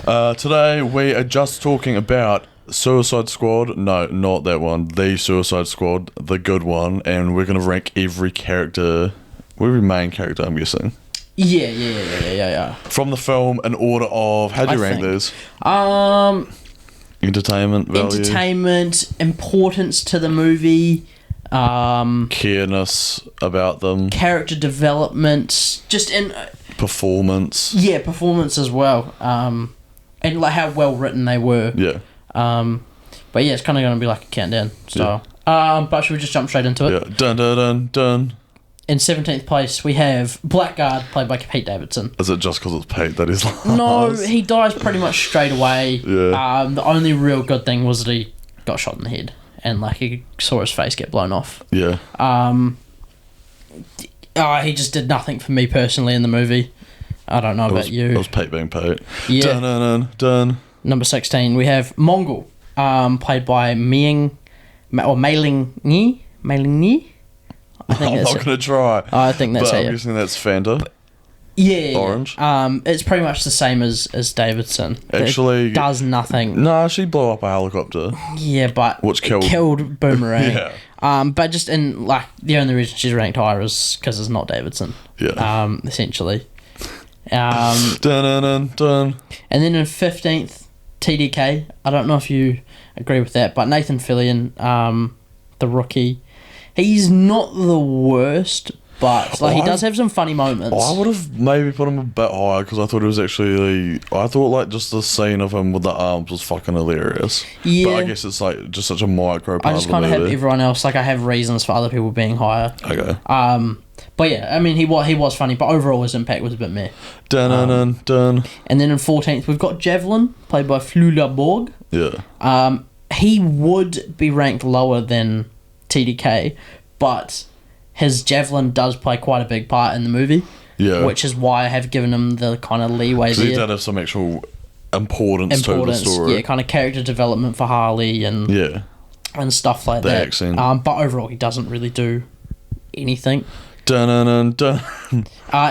Today we are just talking about Suicide Squad. No, not that one. The Suicide Squad, the good one. And we're going to rank every character, every main character, I'm guessing. Yeah. From the film in order of, how do you rank these? Entertainment value. Entertainment, importance to the movie. Careness about them. Character development. Just in... performance. Yeah, performance as well. And like how well written they were. Yeah. But yeah, it's kind of going to be like a countdown style. Yeah. But should we just jump straight into it? Yeah. Dun dun dun dun. In 17th place, we have Blackguard, played by Pete Davidson. Is it just because it's Pete that he's last? No, he dies pretty much straight away. Yeah. The only real good thing was that he got shot in the head and like he saw his face get blown off. Yeah. He just did nothing for me personally in the movie. I don't know about you. It was Pete being Pete. Yeah. Dun dun dun dun. Number 16, we have Mongrel, played by Mei Ling Ni. I'm not going to try. I think that's but it. I'm guessing that's Fanta. Yeah. Orange. It's pretty much the same as Davidson. Actually... It does nothing. No, she blew up a helicopter. Yeah, but... Which killed Boomerang. Yeah. But just in, like, the only reason she's ranked higher is because it's not Davidson. Yeah. Essentially. Dun dun dun dun. And then in 15th, TDK. I don't know if you agree with that, but Nathanillian, the rookie... He's not the worst, but like he does have some funny moments. I would have maybe put him a bit higher because I thought he was actually... I thought like just the scene of him with the arms was fucking hilarious. Yeah. But I guess it's like just such a micro part I just of the movie. kind of have everyone else, like I have reasons for other people being higher. Okay. But yeah, I mean he was funny, but overall his impact was a bit meh. Dun dun dun dun. And then in 14th we've got Javelin, played by Flula Borg. Yeah. He would be ranked lower than TDK, but his javelin does play quite a big part in the movie. Yeah. Which is why I have given him the kind of leeway there. He did have some actual importance to the story. Yeah, kind of character development for Harley and stuff like that. The accent. But overall, he doesn't really do anything. Dun dun dun dun.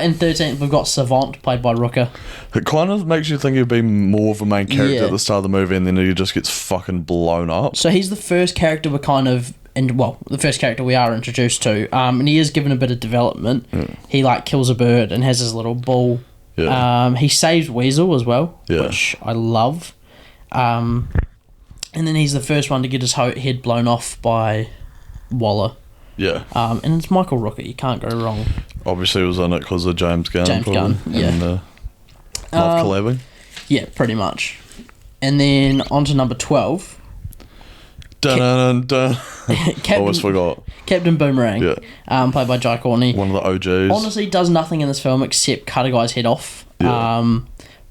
In 13th, we've got Savant, played by Rooker. It kind of makes you think he'd be more of a main character at the start of the movie, and then he just gets fucking blown up. So he's the first character the first character we are introduced to, and he is given a bit of development. He like kills a bird and has his little bull. He saves Weasel as well, which I love. And then he's the first one to get his head blown off by Waller. Yeah. And it's Michael Rooker. You can't go wrong. Obviously, he was on it because of James Gunn. Yeah. And, love collabing. Yeah, pretty much. And then on to number 12. Dun dun dun. Almost forgot. Captain Boomerang. Yeah. Played by Jai Courtney. One of the OGs. Honestly, does nothing in this film except cut a guy's head off. Yeah.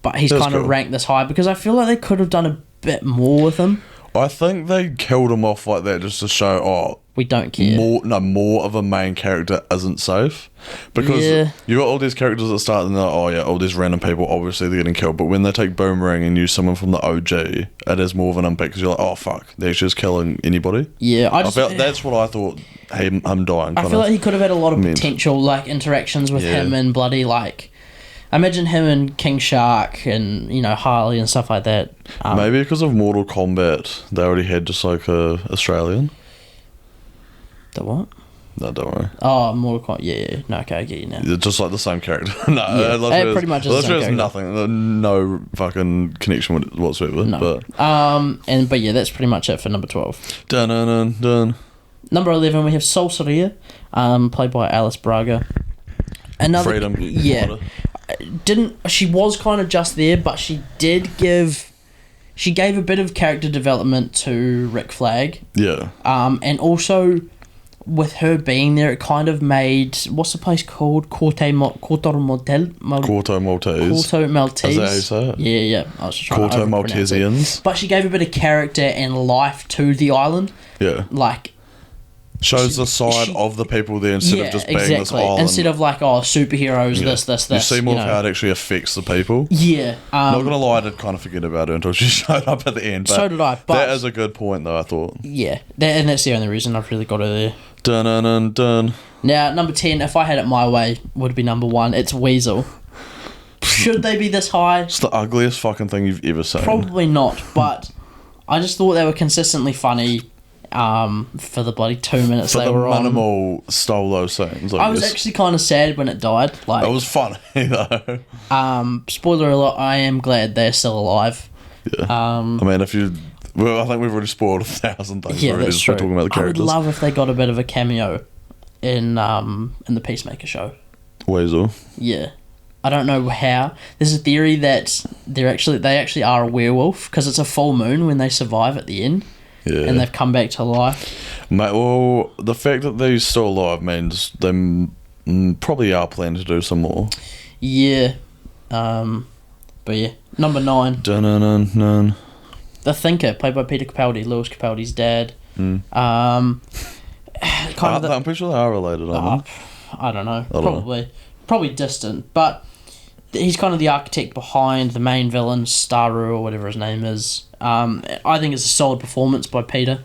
But he's kind of ranked this high because I feel like they could have done a bit more with him. I think they killed him off like that just to show, we don't care. More of a main character isn't safe. Because you got all these characters that start and they're like, all these random people, obviously they're getting killed. But when they take Boomerang and use someone from the OG, it is more of an impact because you're like, oh fuck, they're just killing anybody. Yeah, that's what I thought him dying. I feel like he could have had a lot of potential like interactions with him and bloody like... Imagine him and King Shark and, Harley and stuff like that. Maybe because of Mortal Kombat, they already had just like a Australian. The what? No, don't worry. Oh, Mortal Kombat. Yeah. No, okay, I get you now. It's just like the same character. No, it pretty much is the same character. Nothing. No fucking connection with it whatsoever. No. But yeah, that's pretty much it for number 12. Dun dun dun dun. Number 11, we have Solsteria, played by Alice Braga. Freedom. Yeah. She was kind of just there, but she gave a bit of character development to Rick Flag. Yeah. And also with her being there, it kind of made, what's the place called? Corto Maltese. Corto Maltese. Is that how you say it? Yeah. I was just trying Corto Maltesians. But she gave a bit of character and life to the island. Yeah. Like, shows the side of the people there instead of just being this island. Instead of like, superheroes, this. You see more of how it actually affects the people. Yeah. Not gonna lie, I did kind of forget about her until she showed up at the end. But so did I. But that is a good point, though, I thought. Yeah. And that's the only reason I've really got her there. Dun dun dun dun. Now, number 10, if I had it my way, would be number 1. It's Weasel. Should they be this high? It's the ugliest fucking thing you've ever seen. Probably not, but I just thought they were consistently funny for the bloody 2 minutes they were on. Minimal stole those scenes. I was actually kind of sad when it died. Like, it was funny though. Spoiler alert, I am glad they're still alive. Yeah. I mean, I think we've already spoiled 1,000 things already. That's true. Talking about the characters. I would love if they got a bit of a cameo in the Peacemaker show. Weasel. Yeah. I don't know how. There's a theory that they actually are a werewolf because it's a full moon when they survive at the end. Yeah. And they've come back to life. Mate, well, the fact that they're still alive means they probably are planning to do some more. Yeah. But yeah. Number 9. Dun-dun-dun-dun. The Thinker, played by Peter Capaldi, Lewis Capaldi's dad. I'm pretty sure they are related, aren't they? I don't know. Probably distant, but he's kind of the architect behind the main villain, Staru, or whatever his name is. I think it's a solid performance by Peter.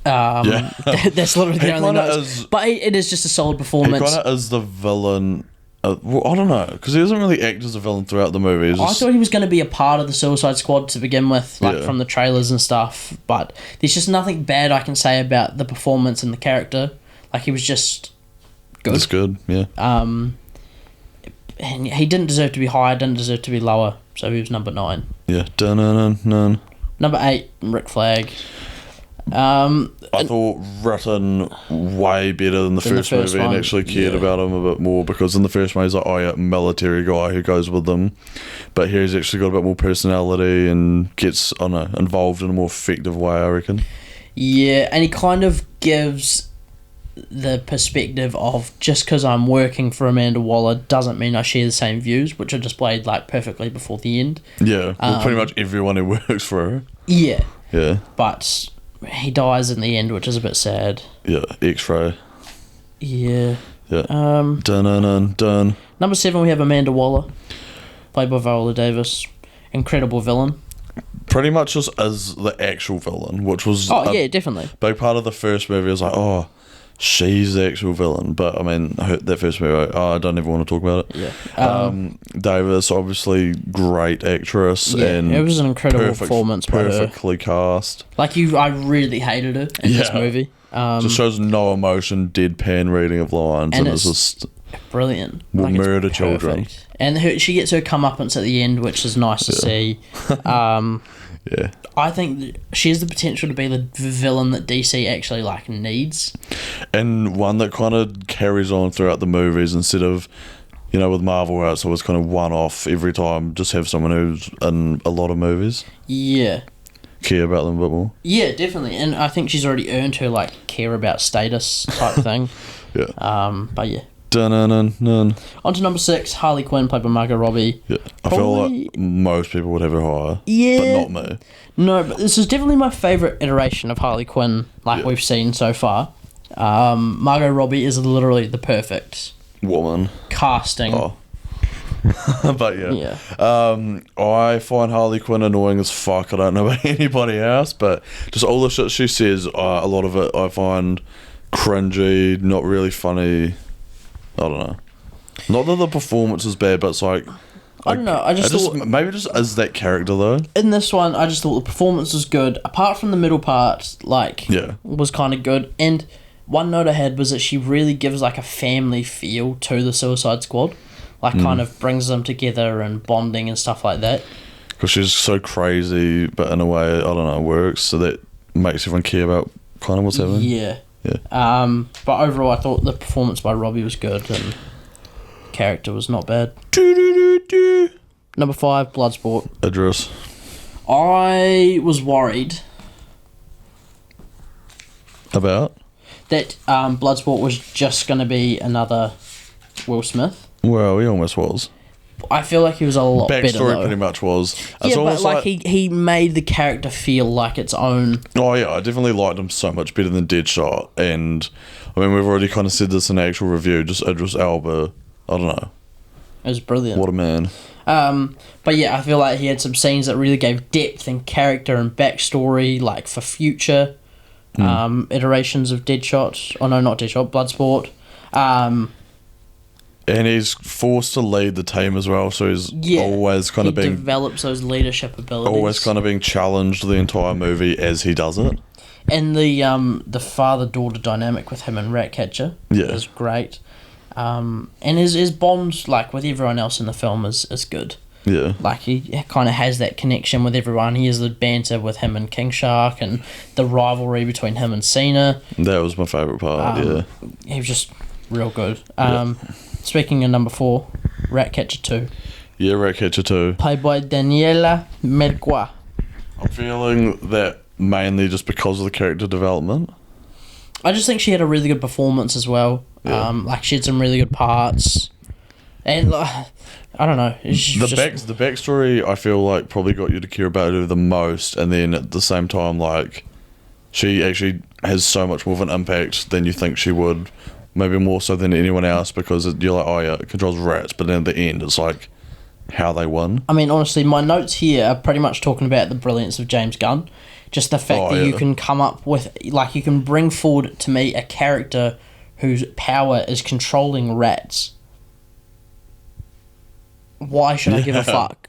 That's literally the only note. But it is just a solid performance. He kind of is the villain. Well, I don't know, because he doesn't really act as a villain throughout the movie. I thought he was going to be a part of the Suicide Squad to begin with, from the trailers and stuff. But there's just nothing bad I can say about the performance and the character. Like, he was just good. That's good, yeah. And he didn't deserve to be higher, didn't deserve to be lower, so he was number 9. Yeah, dun-dun-dun-dun. Number 8, Rick Flag. I thought written way better than the first movie and actually cared about him a bit more, because in the first movie he's like, oh yeah, military guy who goes with them, but here he's actually got a bit more personality and gets involved in a more effective way, I reckon. Yeah, and he kind of gives the perspective of, just because I'm working for Amanda Waller doesn't mean I share the same views, which are displayed like perfectly before the end. Yeah, well, pretty much everyone who works for her. Yeah. But he dies in the end, which is a bit sad. Yeah, X-Ray. Yeah. Dun. Number 7, we have Amanda Waller, played by Viola Davis. Incredible villain. Pretty much just as the actual villain, which was definitely big part of the first movie. I was like, oh, she's the actual villain. But I mean, that first movie, I don't ever want to talk about it. Yeah. Davis, obviously great actress, and it was an incredible performance by her. Perfectly cast. Like, I really hated her in this movie. Just shows no emotion, deadpan reading of lines, and it's just brilliant. Will murder children. And she gets her comeuppance at the end, which is nice to see. Yeah. I think she has the potential to be the villain that DC actually needs. And one that kind of carries on throughout the movies, instead of, with Marvel, where it's always kind of one-off every time, just have someone who's in a lot of movies. Yeah. Care about them a bit more. Yeah, definitely. And I think she's already earned her, care about status type thing. Yeah. But yeah. Dun-dun-dun-dun. On to number 6, Harley Quinn, played by Margot Robbie. Yeah, I feel like most people would have her higher. Yeah. But not me. No, but this is definitely my favourite iteration of Harley Quinn, we've seen so far. Margot Robbie is literally the perfect woman casting. Oh. But yeah. I find Harley Quinn annoying as fuck. I don't know about anybody else, but just all the shit she says, a lot of it I find cringy, not really funny. I don't know. Not that the performance is bad, but it's like, I don't know. I just thought maybe just as that character though. In this one, I just thought the performance was good. Apart from the middle part, was kind of good. And one note I had was that she really gives a family feel to the Suicide Squad, kind of brings them together and bonding and stuff like that. Because she's so crazy, but in a way, I don't know, works, so that makes everyone care about kind of what's happening. Yeah. But overall, I thought the performance by Robbie was good and character was not bad. Number 5, Bloodsport. Idris. I was worried about that Bloodsport was just going to be another Will Smith. Well, he almost was. I feel like he was a lot better, though. Backstory pretty much was. Yeah, but he made the character feel like its own. Oh yeah, I definitely liked him so much better than Deadshot. And I mean, we've already kind of said this in the actual review, just Idris Elba, I don't know. It was brilliant. What a man. But yeah, I feel like he had some scenes that really gave depth and character and backstory, for future iterations of Deadshot. Oh no, not Deadshot, Bloodsport. And he's forced to lead the team as well, so he's always kind of being... develops those leadership abilities. Always kind of being challenged the entire movie as he does it. And the father-daughter dynamic with him and Ratcatcher is great. And his bond, like, with everyone else in the film is good. Yeah. Like, he kind of has that connection with everyone. He has the banter with him and King Shark and the rivalry between him and Cena. That was my favourite part, He was just real good. Speaking of number 4, Ratcatcher 2. Yeah, Ratcatcher 2. Played by Daniela Melchior. I'm feeling that mainly just because of the character development. I just think she had a really good performance as well. Yeah. Like, she had some really good parts. And, I don't know. The backstory, I feel like, probably got you to care about her the most. And then at the same time, like, she actually has so much more of an impact than you think she would. Maybe more so than anyone else, because you're like, oh yeah, it controls rats, but then at the end it's like how they won. I mean, honestly, my notes here are pretty much talking about the brilliance of James Gunn. Just the fact that you can come up with, like, you can bring forward to me a character whose power is controlling rats. Why should I give a fuck?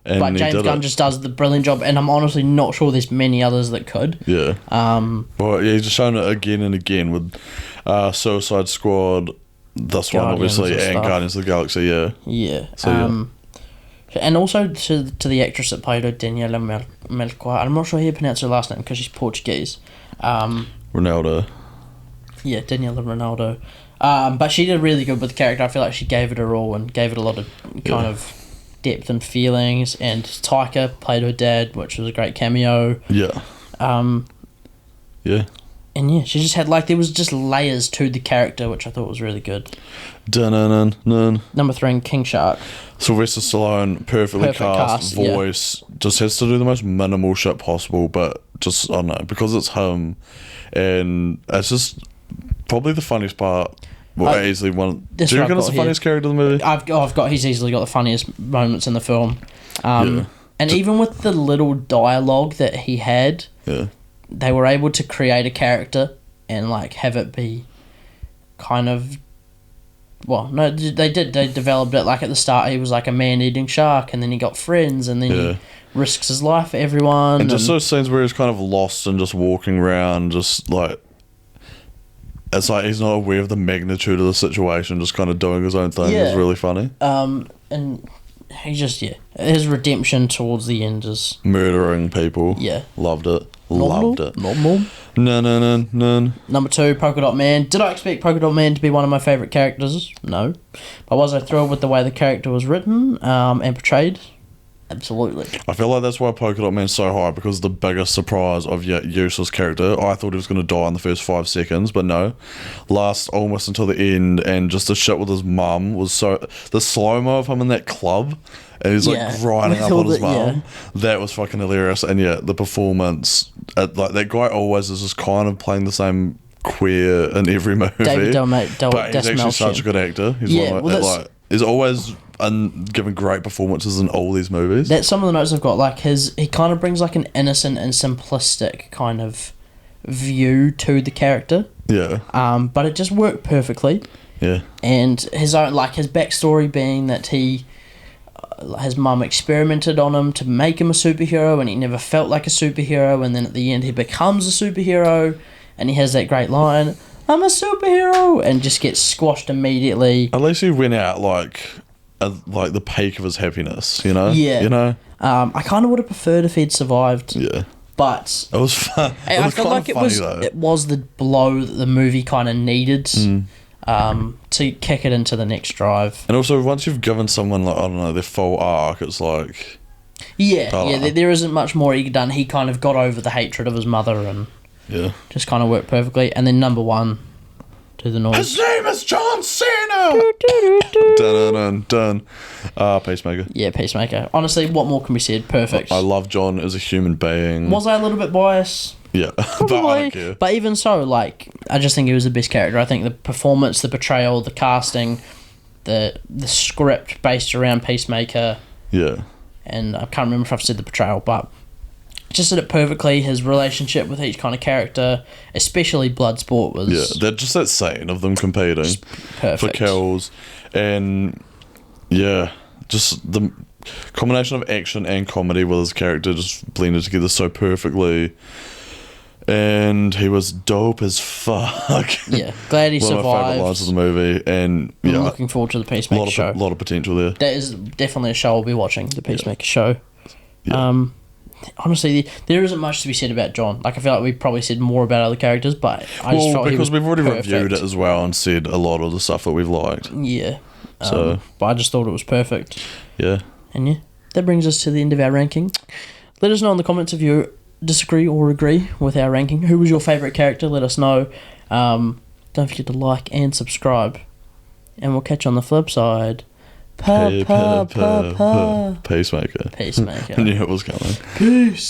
And but James Gunn just does the brilliant job, and I'm honestly not sure there's many others that could. Yeah. Well, yeah, he's just shown it again and again with Suicide Squad, this one obviously, and Guardians of the Galaxy. Yeah. Yeah. So, and also to the actress that played her, Daniela Melchior. I'm not sure how you pronounce her last name because she's Portuguese. Ronaldo. Yeah, Daniela Ronaldo. But she did really good with the character. I feel like she gave it her all and gave it a lot of kind of depth and feelings. And Taika played her dad, which was a great cameo. Yeah. Yeah. And yeah, she just had, like, there was just layers to the character, which I thought was really good. Dun-dun-dun-dun. Number 3, King Shark. Sylvester Stallone, perfectly cast, voice, just has to do the most minimal shit possible, but just, I don't know, because it's him, and it's just probably the funniest part. Well, easily one. Do you reckon it's the funniest character in the movie? He's easily got the funniest moments in the film. And even with the little dialogue that he had, they were able to create a character and, like, have it be kind of... Well, no, they did. They developed it. Like, at the start, he was like a man-eating shark, and then he got friends, and then he risks his life for everyone. And just those scenes where he's kind of lost and just walking around, just, like... It's like he's not aware of the magnitude of the situation, just kind of doing his own thing. It's really funny. And he just, his redemption towards the end is... Murdering people. Yeah. Loved it. Loved it. Normal. No. Number 2, Polkadot Man. Did I expect Polkadot Man to be one of my favourite characters? No. But was I thrilled with the way the character was written and portrayed? Absolutely. I feel like that's why Polkadot Man's so high, because the biggest surprise of your useless character. I thought he was going to die in the first 5 seconds, but no. Last almost until the end, and just the shit with his mum was so... The slow-mo of him in that club, and he's like grinding up on his mum. That was fucking hilarious. And the performance, like, that guy always is just kind of playing the same queer in every movie. But he's actually such a good actor. He's he's always giving great performances in all these movies. That's some of the notes I've got. Like, he kind of brings, like, an innocent and simplistic kind of view to the character. Yeah. But it just worked perfectly. Yeah. And his own, like, his backstory being that his mum experimented on him to make him a superhero, and he never felt like a superhero, and then at the end he becomes a superhero, and he has that great line, "I'm a superhero," and just gets squashed immediately. At least he went out like the peak of his happiness, you know? Yeah. You know? I kind of would have preferred if he'd survived. Yeah. But it was fun. I felt like it was the blow that the movie kind of needed to kick it into the next drive. And also, once you've given someone, like, I don't know, their full arc, it's like... there isn't much more he done. He kind of got over the hatred of his mother and just kind of worked perfectly. And then number 1, do the noise. His name is John Cena! Dun. Peacemaker. Yeah, Peacemaker. Honestly, what more can be said? Perfect. I love John as a human being. Was I a little bit biased? Yeah, but I don't care. But even so, like, I just think he was the best character. I think the performance, the portrayal, the casting, the script based around Peacemaker. Yeah. And I can't remember if I've said the portrayal, but just did it perfectly. His relationship with each kind of character, especially Bloodsport, was that scene of them competing perfect for kills, and just the combination of action and comedy with his character just blended together so perfectly. And he was dope as fuck. Yeah, glad he survived. One of my favourite lines of the movie, and I'm looking forward to the Peacemaker show. A lot of potential there. That is definitely a show I'll be watching, the Peacemaker show. Yeah. Honestly, there isn't much to be said about John. Like, I feel like we probably said more about other characters, but I just felt because we've already reviewed it as well and said a lot of the stuff that we've liked. Yeah. But I just thought it was perfect. Yeah. And that brings us to the end of our ranking. Let us know in the comments if you disagree or agree with our ranking. Who was your favourite character? Let us know. Don't forget to like and subscribe. And we'll catch you on the flip side. Peacemaker. I knew it was coming. Peace.